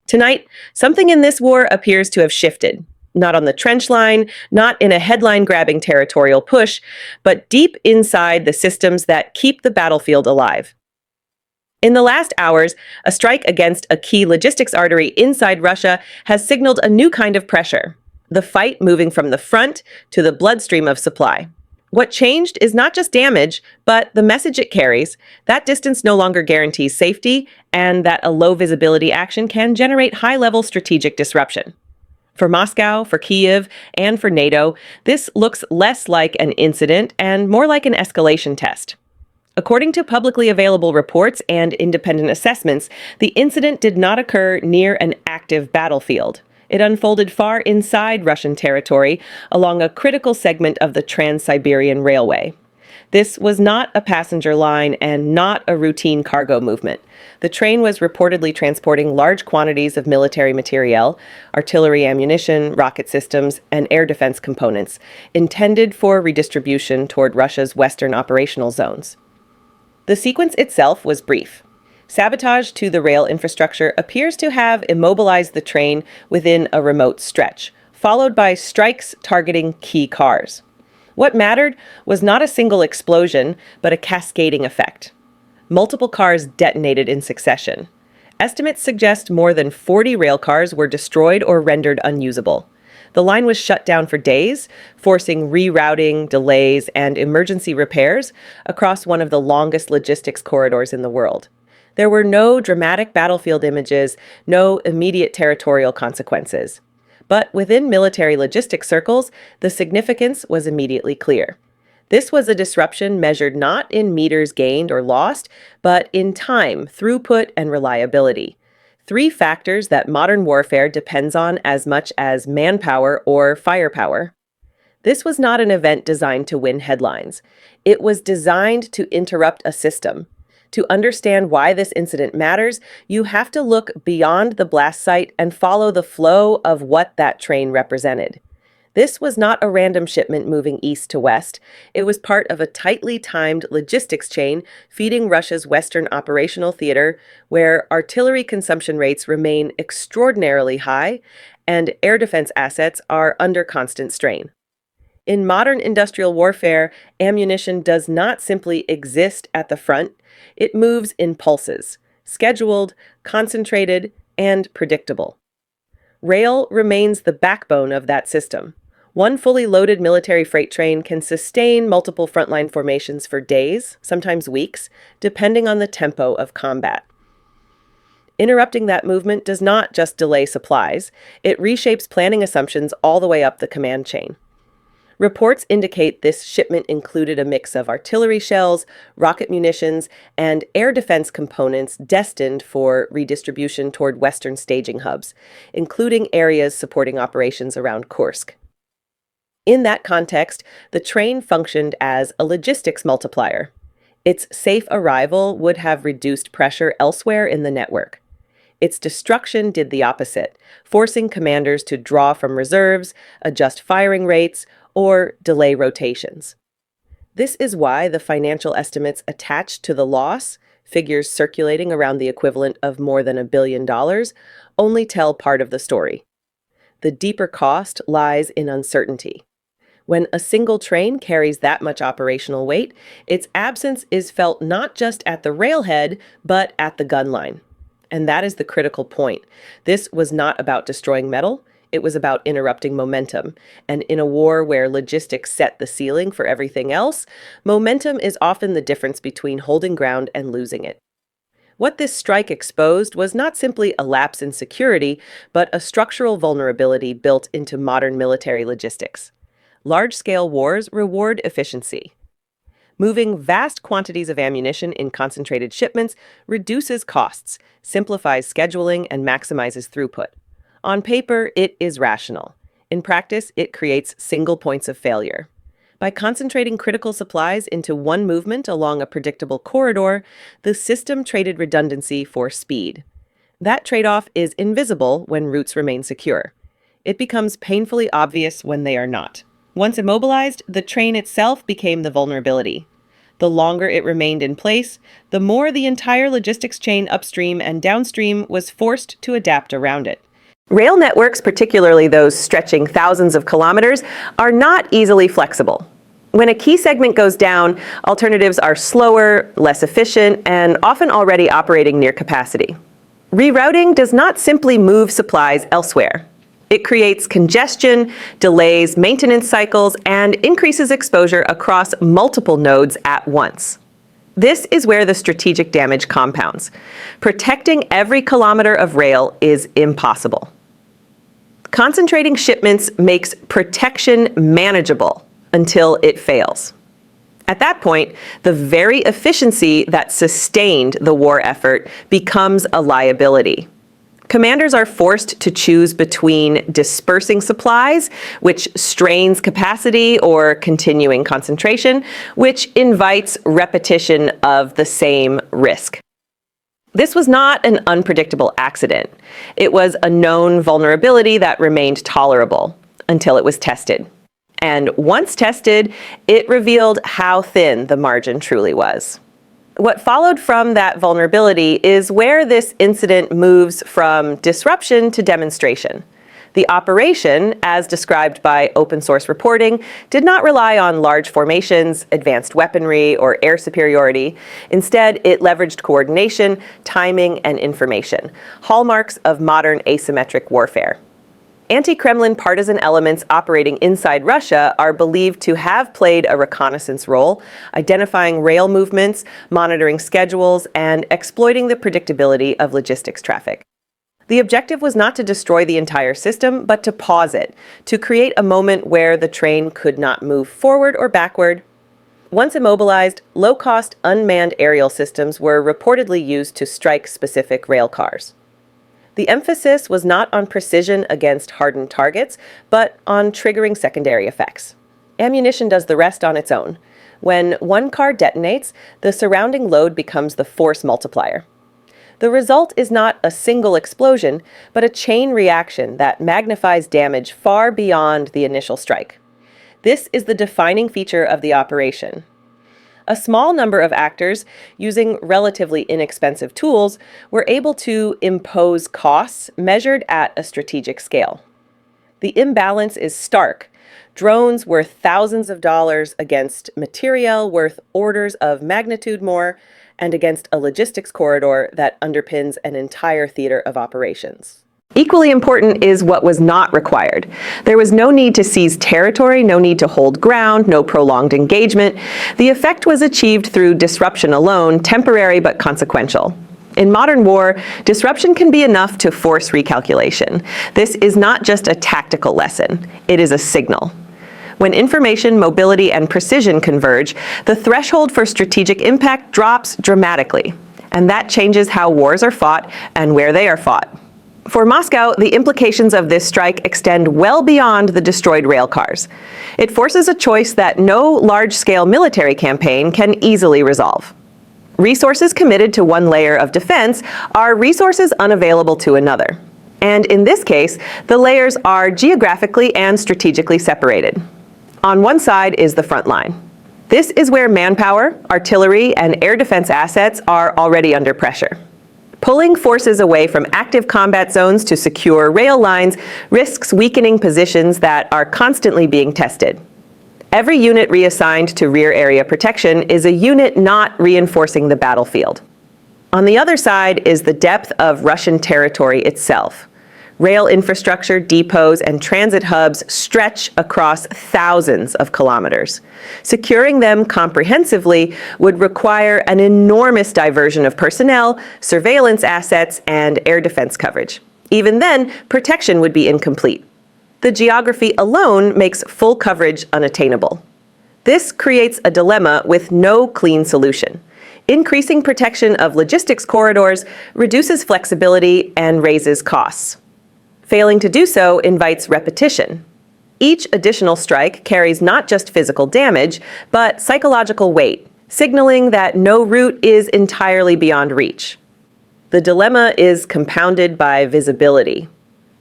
Tonight, something in this war appears to have shifted. Not on the trench line, not in a headline-grabbing territorial push, but deep inside the systems that keep the battlefield alive. In the last hours, a strike against a key logistics artery inside Russia has signaled a new kind of pressure, the fight moving from the front to the bloodstream of supply. What changed is not just damage, but the message it carries. That distance no longer guarantees safety, and that a low visibility action can generate high-level strategic disruption. For Moscow, for Kyiv, and for NATO, this looks less like an incident and more like an escalation test. According to publicly available reports and independent assessments, the incident did not occur near an active battlefield. It unfolded far inside Russian territory, along a critical segment of the Trans-Siberian Railway. This was not a passenger line and not a routine cargo movement. The train was reportedly transporting large quantities of military materiel, artillery ammunition, rocket systems, and air defense components, intended for redistribution toward Russia's western operational zones. The sequence itself was brief. Sabotage to the rail infrastructure appears to have immobilized the train within a remote stretch, followed by strikes targeting key cars. What mattered was not a single explosion, but a cascading effect. Multiple cars detonated in succession. Estimates suggest more than 40 railcars were destroyed or rendered unusable. The line was shut down for days, forcing rerouting, delays, and emergency repairs across one of the longest logistics corridors in the world. There were no dramatic battlefield images, no immediate territorial consequences. But within military logistics circles, the significance was immediately clear. This was a disruption measured not in meters gained or lost, but in time, throughput, and reliability. Three factors that modern warfare depends on as much as manpower or firepower. This was not an event designed to win headlines. It was designed to interrupt a system. To understand why this incident matters, you have to look beyond the blast site and follow the flow of what that train represented. This was not a random shipment moving east to west. It was part of a tightly timed logistics chain feeding Russia's western operational theater, where artillery consumption rates remain extraordinarily high and air defense assets are under constant strain. In modern industrial warfare, ammunition does not simply exist at the front. It moves in pulses, scheduled, concentrated, and predictable. Rail remains the backbone of that system. One fully loaded military freight train can sustain multiple frontline formations for days, sometimes weeks, depending on the tempo of combat. Interrupting that movement does not just delay supplies, it reshapes planning assumptions all the way up the command chain. Reports indicate this shipment included a mix of artillery shells, rocket munitions, and air defense components destined for redistribution toward Western staging hubs, including areas supporting operations around Kursk. In that context, the train functioned as a logistics multiplier. Its safe arrival would have reduced pressure elsewhere in the network. Its destruction did the opposite, forcing commanders to draw from reserves, adjust firing rates, or delay rotations. This is why the financial estimates attached to the loss, figures circulating around the equivalent of more than $1 billion, only tell part of the story. The deeper cost lies in uncertainty. When a single train carries that much operational weight, its absence is felt not just at the railhead, but at the gun line. And that is the critical point. This was not about destroying metal. It was about interrupting momentum. And in a war where logistics set the ceiling for everything else, momentum is often the difference between holding ground and losing it. What this strike exposed was not simply a lapse in security, but a structural vulnerability built into modern military logistics. Large-scale wars reward efficiency. Moving vast quantities of ammunition in concentrated shipments reduces costs, simplifies scheduling, and maximizes throughput. On paper, it is rational. In practice, it creates single points of failure. By concentrating critical supplies into one movement along a predictable corridor, the system traded redundancy for speed. That trade-off is invisible when routes remain secure. It becomes painfully obvious when they are not. Once immobilized, the train itself became the vulnerability. The longer it remained in place, the more the entire logistics chain upstream and downstream was forced to adapt around it. Rail networks, particularly those stretching thousands of kilometers, are not easily flexible. When a key segment goes down, alternatives are slower, less efficient, and often already operating near capacity. Rerouting does not simply move supplies elsewhere. It creates congestion, delays maintenance cycles, and increases exposure across multiple nodes at once. This is where the strategic damage compounds. Protecting every kilometer of rail is impossible. Concentrating shipments makes protection manageable until it fails. At that point, the very efficiency that sustained the war effort becomes a liability. Commanders are forced to choose between dispersing supplies, which strains capacity, or continuing concentration, which invites repetition of the same risk. This was not an unpredictable accident. It was a known vulnerability that remained tolerable until it was tested. And once tested, it revealed how thin the margin truly was. What followed from that vulnerability is where this incident moves from disruption to demonstration. The operation, as described by open source reporting, did not rely on large formations, advanced weaponry, or air superiority. Instead, it leveraged coordination, timing, and information, hallmarks of modern asymmetric warfare. Anti-Kremlin partisan elements operating inside Russia are believed to have played a reconnaissance role, identifying rail movements, monitoring schedules, and exploiting the predictability of logistics traffic. The objective was not to destroy the entire system, but to pause it, to create a moment where the train could not move forward or backward. Once immobilized, low-cost unmanned aerial systems were reportedly used to strike specific railcars. The emphasis was not on precision against hardened targets, but on triggering secondary effects. Ammunition does the rest on its own. When one car detonates, the surrounding load becomes the force multiplier. The result is not a single explosion, but a chain reaction that magnifies damage far beyond the initial strike. This is the defining feature of the operation. A small number of actors, using relatively inexpensive tools, were able to impose costs measured at a strategic scale. The imbalance is stark. Drones worth thousands of dollars against materiel worth orders of magnitude more, and against a logistics corridor that underpins an entire theater of operations. Equally important is what was not required. There was no need to seize territory, no need to hold ground, no prolonged engagement. The effect was achieved through disruption alone, temporary but consequential. In modern war, disruption can be enough to force recalculation. This is not just a tactical lesson, it is a signal. When information, mobility, and precision converge, the threshold for strategic impact drops dramatically. And that changes how wars are fought and where they are fought. For Moscow, the implications of this strike extend well beyond the destroyed railcars. It forces a choice that no large-scale military campaign can easily resolve. Resources committed to one layer of defense are resources unavailable to another. And in this case, the layers are geographically and strategically separated. On one side is the front line. This is where manpower, artillery, and air defense assets are already under pressure. Pulling forces away from active combat zones to secure rail lines risks weakening positions that are constantly being tested. Every unit reassigned to rear area protection is a unit not reinforcing the battlefield. On the other side is the depth of Russian territory itself. Rail infrastructure, depots, and transit hubs stretch across thousands of kilometers. Securing them comprehensively would require an enormous diversion of personnel, surveillance assets, and air defense coverage. Even then, protection would be incomplete. The geography alone makes full coverage unattainable. This creates a dilemma with no clean solution. Increasing protection of logistics corridors reduces flexibility and raises costs. Failing to do so invites repetition. Each additional strike carries not just physical damage, but psychological weight, signaling that no route is entirely beyond reach. The dilemma is compounded by visibility.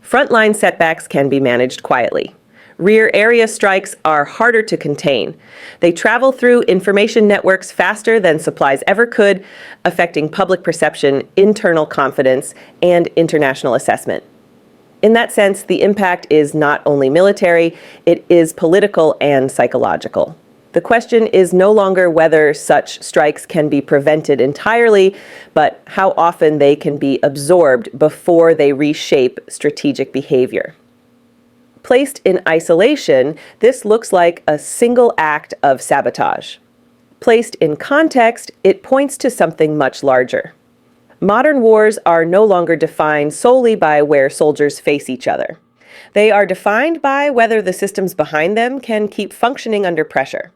Frontline setbacks can be managed quietly. Rear area strikes are harder to contain. They travel through information networks faster than supplies ever could, affecting public perception, internal confidence, and international assessment. In that sense, the impact is not only military, it is political and psychological. The question is no longer whether such strikes can be prevented entirely, but how often they can be absorbed before they reshape strategic behavior. Placed in isolation, this looks like a single act of sabotage. Placed in context, it points to something much larger. Modern wars are no longer defined solely by where soldiers face each other. They are defined by whether the systems behind them can keep functioning under pressure.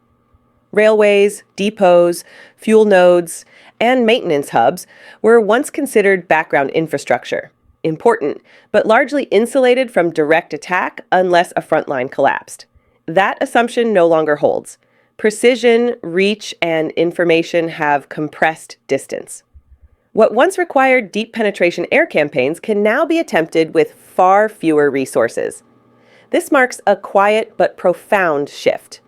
Railways, depots, fuel nodes, and maintenance hubs were once considered background infrastructure, important, but largely insulated from direct attack unless a frontline collapsed. That assumption no longer holds. Precision, reach, and information have compressed distance. What once required deep penetration air campaigns can now be attempted with far fewer resources. This marks a quiet but profound shift.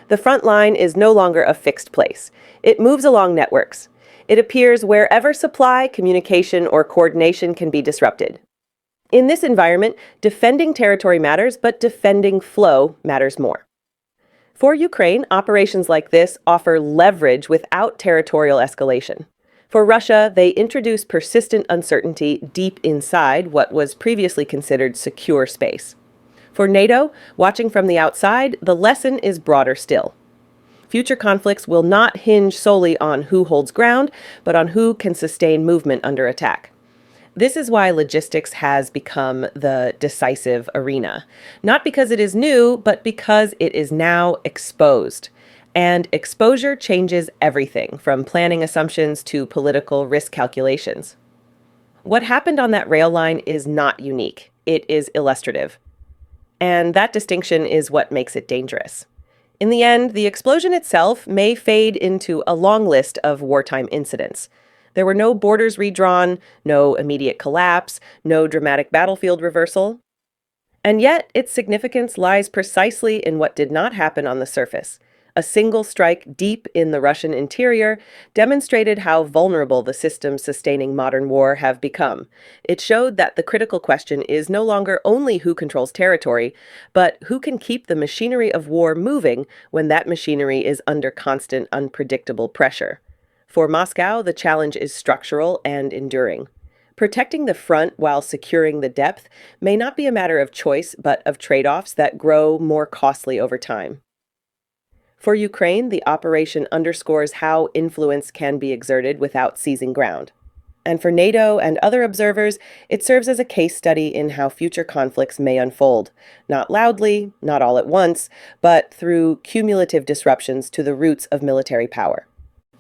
The front line is no longer a fixed place. It moves along networks. It appears wherever supply, communication, or coordination can be disrupted. In this environment, defending territory matters, but defending flow matters more. For Ukraine, operations like this offer leverage without territorial escalation. For Russia, they introduce persistent uncertainty deep inside what was previously considered secure space. For NATO, watching from the outside, the lesson is broader still. Future conflicts will not hinge solely on who holds ground, but on who can sustain movement under attack. This is why logistics has become the decisive arena. Not because it is new, but because it is now exposed. And exposure changes everything, from planning assumptions to political risk calculations. What happened on that rail line is not unique. It is illustrative. And that distinction is what makes it dangerous. In the end, the explosion itself may fade into a long list of wartime incidents. There were no borders redrawn, no immediate collapse, no dramatic battlefield reversal. And yet, its significance lies precisely in what did not happen on the surface. A single strike deep in the Russian interior demonstrated how vulnerable the systems sustaining modern war have become. It showed that the critical question is no longer only who controls territory, but who can keep the machinery of war moving when that machinery is under constant, unpredictable pressure. For Moscow, the challenge is structural and enduring. Protecting the front while securing the depth may not be a matter of choice, but of trade-offs that grow more costly over time. For Ukraine, the operation underscores how influence can be exerted without seizing ground. And for NATO and other observers, it serves as a case study in how future conflicts may unfold, not loudly, not all at once, but through cumulative disruptions to the roots of military power.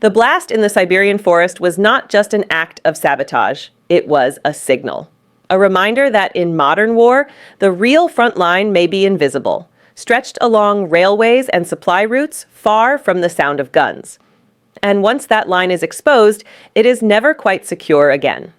The blast in the Siberian forest was not just an act of sabotage, it was a signal. A reminder that in modern war, the real front line may be invisible, stretched along railways and supply routes far from the sound of guns. And once that line is exposed, it is never quite secure again.